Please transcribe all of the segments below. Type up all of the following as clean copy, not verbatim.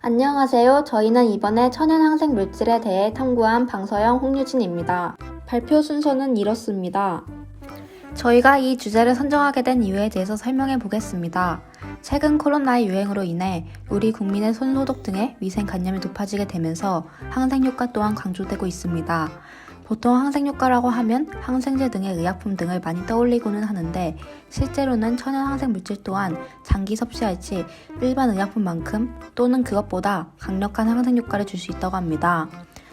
안녕하세요. 저희는 이번에 천연항생 물질에 대해 탐구한 방서영, 홍유진입니다. 발표 순서는 이렇습니다. 저희가 이 주제를 선정하게 된 이유에 대해서 설명해 보겠습니다. 최근 코로나의 유행으로 인해 우리 국민의 손소독 등의 위생관념이 높아지게 되면서 항생효과 또한 강조되고 있습니다. 보통 항생효과라고 하면 항생제 등의 의약품 등을 많이 떠올리고는 하는데 실제로는 천연항생 물질 또한 장기 섭취할 시 일반 의약품만큼 또는 그것보다 강력한 항생효과를 줄 수 있다고 합니다.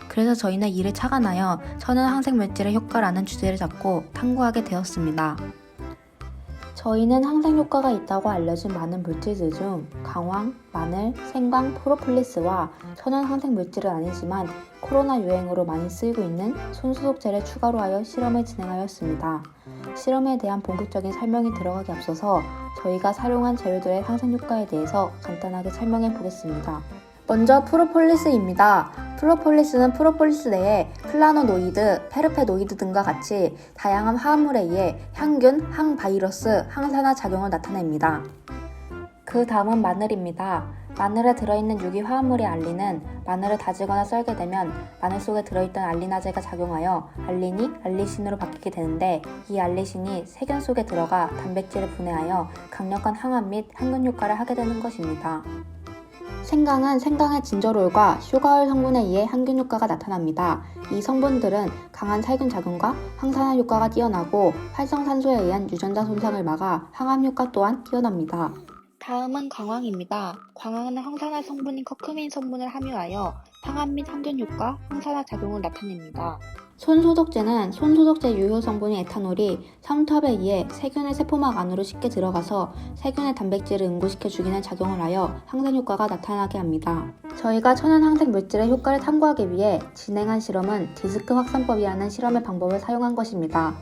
그래서 저희는 이를 착안하여 천연항생 물질의 효과라는 주제를 잡고 탐구하게 되었습니다. 저희는 항생효과가 있다고 알려진 많은 물질들 중 강황, 마늘, 생강, 프로폴리스와 천연항생 물질은 아니지만 코로나 유행으로 많이 쓰이고 있는 손소독제를 추가로 하여 실험을 진행하였습니다. 실험에 대한 본격적인 설명이 들어가기 앞서서 저희가 사용한 재료들의 항생효과에 대해서 간단하게 설명해 보겠습니다. 먼저 프로폴리스입니다. 프로폴리스는 프로폴리스 내에 플라노노이드, 페르페노이드 등과 같이 다양한 화합물에 의해 항균, 항바이러스, 항산화 작용을 나타냅니다. 그 다음은 마늘입니다. 마늘에 들어있는 유기 화합물이 알린은 마늘을 다지거나 썰게 되면 마늘 속에 들어있던 알리나제가 작용하여 알린이 알리신으로 바뀌게 되는데 이 알리신이 세균 속에 들어가 단백질을 분해하여 강력한 항암 및 항균 효과를 하게 되는 것입니다. 생강은 생강의 진저롤과 슈가올 성분에 의해 항균 효과가 나타납니다. 이 성분들은 강한 살균 작용과 항산화 효과가 뛰어나고 활성산소에 의한 유전자 손상을 막아 항암 효과 또한 뛰어납니다. 다음은 광황입니다. 광황은 항산화 성분인 커큐민 성분을 함유하여 항암 및 항균 효과, 항산화 작용을 나타냅니다. 손소독제는 손소독제 유효 성분인 에탄올이 삼투압에 의해 세균의 세포막 안으로 쉽게 들어가서 세균의 단백질을 응고시켜 주기는 작용을 하여 항생 효과가 나타나게 합니다. 저희가 천연항생 물질의 효과를 탐구하기 위해 진행한 실험은 디스크 확산법이라는 실험의 방법을 사용한 것입니다.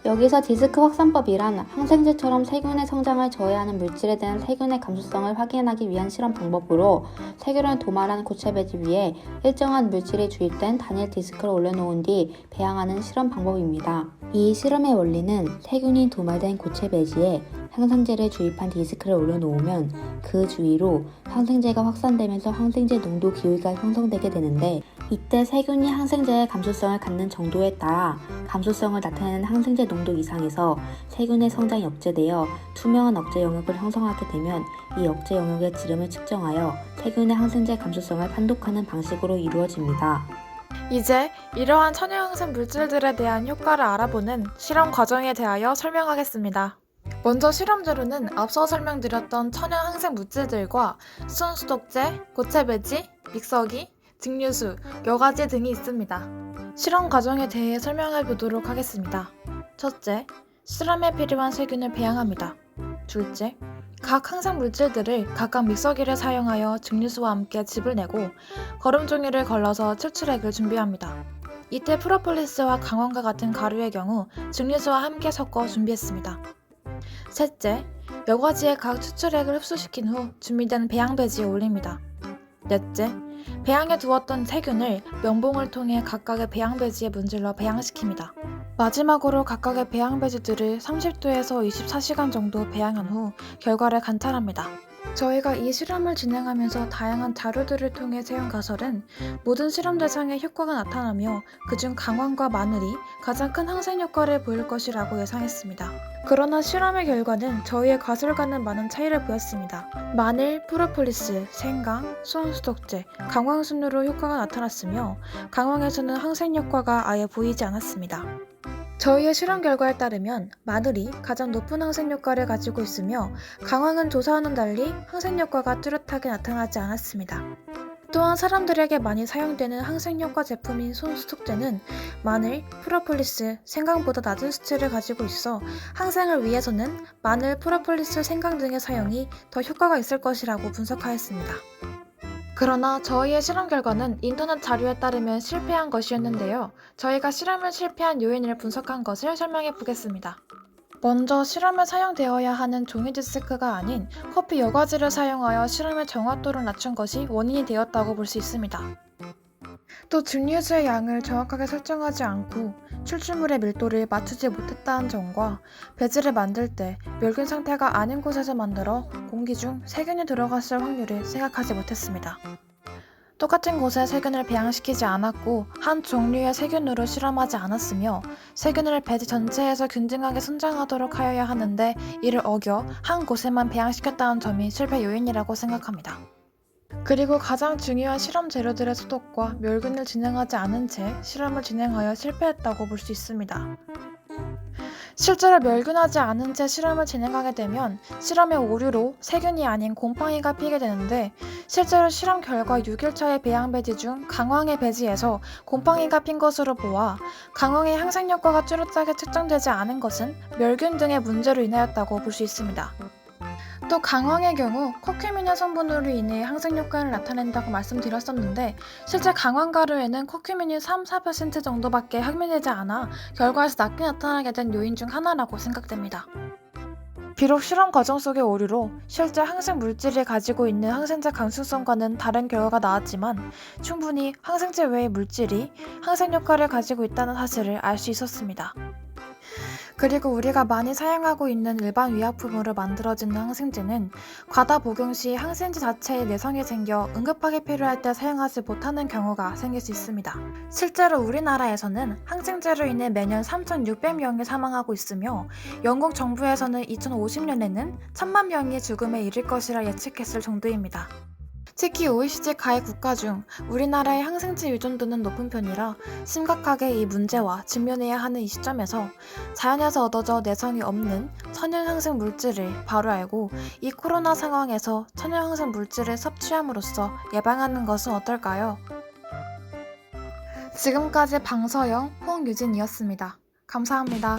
여기서 디스크 확산법이란 항생제처럼 세균의 성장을 저해하는 물질에 대한 세균의 감수성을 확인하기 위한 실험 방법으로 세균을 도말하는 고체 배지 위에 일정한 물질이 주입된 단일 디스크를 올려놓은 뒤 배양하는 실험 방법입니다. 이 실험의 원리는 세균이 도말된 고체 배지에 항생제를 주입한 디스크를 올려놓으면 그 주위로 항생제가 확산되면서 항생제 농도 기울기가 형성되게 되는데 이때 세균이 항생제의 감수성을 갖는 정도에 따라 감수성을 나타내는 항생제 농도 이상에서 세균의 성장이 억제되어 투명한 억제 영역을 형성하게 되면 이 억제 영역의 지름을 측정하여 세균의 항생제 감수성을 판독하는 방식으로 이루어집니다. 이제 이러한 천연항생 물질들에 대한 효과를 알아보는 실험 과정에 대하여 설명하겠습니다. 먼저 실험 재료는 앞서 설명드렸던 천연항생 물질들과 손소독제, 고체 배지, 믹서기, 증류수, 여과지 등이 있습니다. 실험 과정에 대해 설명해 보도록 하겠습니다. 첫째, 실험에 필요한 세균을 배양합니다. 둘째, 각 항생 물질들을 각각 믹서기를 사용하여 증류수와 함께 즙을 내고 거름 종이를 걸러서 추출액을 준비합니다. 이때 프로폴리스와 강황과 같은 가루의 경우 증류수와 함께 섞어 준비했습니다. 셋째, 여과지에 각 추출액을 흡수시킨 후 준비된 배양 배지에 올립니다. 넷째, 배양해 두었던 세균을 면봉을 통해 각각의 배양 배지에 문질러 배양시킵니다. 마지막으로 각각의 배양 배지들을 30도에서 24시간 정도 배양한 후 결과를 관찰합니다. 저희가 이 실험을 진행하면서 다양한 자료들을 통해 세운 가설은 모든 실험 대상의 효과가 나타나며 그중 강황과 마늘이 가장 큰 항생 효과를 보일 것이라고 예상했습니다. 그러나 실험의 결과는 저희의 가설과는 많은 차이를 보였습니다. 마늘, 프로폴리스, 생강, 손소독제, 강황 순으로 효과가 나타났으며 강황에서는 항생 효과가 아예 보이지 않았습니다. 저희의 실험 결과에 따르면 마늘이 가장 높은 항생 효과를 가지고 있으며 강황은 조사와는 달리 항생 효과가 뚜렷하게 나타나지 않았습니다. 또한 사람들에게 많이 사용되는 항생 효과 제품인 손소독제는 마늘, 프로폴리스, 생강보다 낮은 수치를 가지고 있어 항생을 위해서는 마늘, 프로폴리스, 생강 등의 사용이 더 효과가 있을 것이라고 분석하였습니다. 그러나 저희의 실험 결과는 인터넷 자료에 따르면 실패한 것이었는데요. 저희가 실험을 실패한 요인을 분석한 것을 설명해 보겠습니다. 먼저 실험에 사용되어야 하는 종이 디스크가 아닌 커피 여과지를 사용하여 실험의 정확도를 낮춘 것이 원인이 되었다고 볼 수 있습니다. 또 증류수의 양을 정확하게 설정하지 않고 출출물의 밀도를 맞추지 못했다는 점과 배지를 만들 때 멸균 상태가 아닌 곳에서 만들어 공기 중 세균이 들어갔을 확률을 생각하지 못했습니다. 똑같은 곳에 세균을 배양시키지 않았고 한 종류의 세균으로 실험하지 않았으며 세균을 배지 전체에서 균등하게 성장하도록 하여야 하는데 이를 어겨 한 곳에만 배양시켰다는 점이 실패 요인이라고 생각합니다. 그리고 가장 중요한 실험 재료들의 소독과 멸균을 진행하지 않은 채 실험을 진행하여 실패했다고 볼 수 있습니다. 실제로 멸균하지 않은 채 실험을 진행하게 되면 실험의 오류로 세균이 아닌 곰팡이가 피게 되는데 실제로 실험 결과 6일차의 배양 배지 중 강황의 배지에서 곰팡이가 핀 것으로 보아 강황의 항생 효과가 뚜렷하게 측정되지 않은 것은 멸균 등의 문제로 인하였다고 볼 수 있습니다. 또 강황의 경우 커큐민의 성분으로 인해 항생 효과를 나타낸다고 말씀드렸었는데 실제 강황 가루에는 커큐민이 3-4% 정도밖에 함유되지 않아 결과에서 낮게 나타나게 된 요인 중 하나라고 생각됩니다. 비록 실험 과정 속의 오류로 실제 항생 물질이 가지고 있는 항생제 강수성과는 다른 결과가 나왔지만 충분히 항생제 외의 물질이 항생 효과를 가지고 있다는 사실을 알 수 있었습니다. 그리고 우리가 많이 사용하고 있는 일반 의약품으로 만들어지는 항생제는 과다 복용 시 항생제 자체에 내성이 생겨 응급하게 필요할 때 사용하지 못하는 경우가 생길 수 있습니다. 실제로 우리나라에서는 항생제로 인해 매년 3,600명이 사망하고 있으며 영국 정부에서는 2050년에는 1,000만 명이 죽음에 이를 것이라 예측했을 정도입니다. 특히 OECD 가입 국가 중 우리나라의 항생제 의존도는 높은 편이라 심각하게 이 문제와 직면해야 하는 이 시점에서 자연에서 얻어져 내성이 없는 천연 항생 물질을 바로 알고 이 코로나 상황에서 천연 항생 물질을 섭취함으로써 예방하는 것은 어떨까요? 지금까지 방서영, 홍유진이었습니다. 감사합니다.